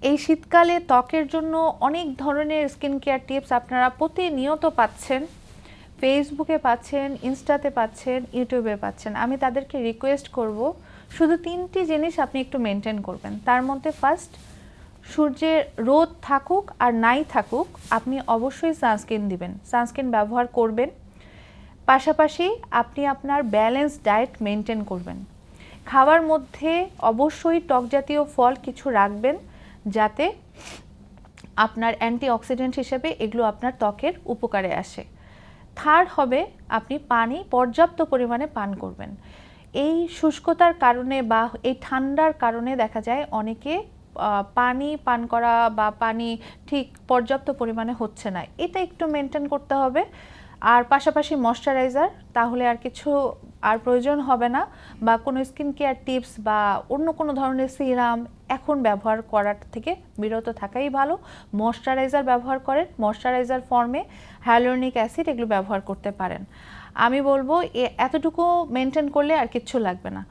এই শীতকালে ত্বকের জন্য অনেক ধরনের স্কিন কেয়ার টিপস আপনারা প্রতিনিয়ত পাচ্ছেন, ফেসবুকে পাচ্ছেন, ইনস্টাতে পাচ্ছেন, ইউটিউবে পাচ্ছেন। আমি তাদেরকে রিকোয়েস্ট করব শুধু 3টি জিনিস আপনি একটু মেনটেন করবেন। তার মধ্যে ফার্স্ট, সূর্যের রোদ থাকুক আর নাই থাকুক আপনি অবশ্যই সানস্ক্রিন দিবেন, সানস্ক্রিন ব্যবহার করবেন। পাশাপাশি আপনি আপনার ব্যালেন্স ডায়েট মেনটেন করবেন। খাওয়ার মধ্যে অবশ্যই টক জাতীয় ফল কিছু রাখবেন, যাতে আপনার অ্যান্টিঅক্সিডেন্ট হিসেবে এগুলো আপনার ত্বকের উপকারে আসে। থার্ড হবে, আপনি পানি পর্যাপ্ত পরিমাণে পান করবেন। এই শুষ্কতার কারণে বা এই ঠান্ডার কারণে দেখা যায় অনেকে পানি পান করা বা পানি ঠিক পর্যাপ্ত পরিমাণে হচ্ছে না, এটা একটু মেনটেন করতে হবে। আর পাশাপাশি ময়শ্চারাইজার, তাহলে আর কিছু আর প্রয়োজন হবে না, বা কোনো স্কিন কেয়ার টিপস বা অন্য কোনো ধরনের সিরাম এখন ব্যবহার করার থেকে বিরত থাকাই ভালো। ময়শ্চারাইজার ব্যবহার করেন, ময়শ্চারাইজার ফর্মে হাইয়ালুরোনিক অ্যাসিড এগুলো ব্যবহার করতে পারেন। আমি বলবো এতটুকু মেনটেন করলে আর কিচ্ছু লাগবে না।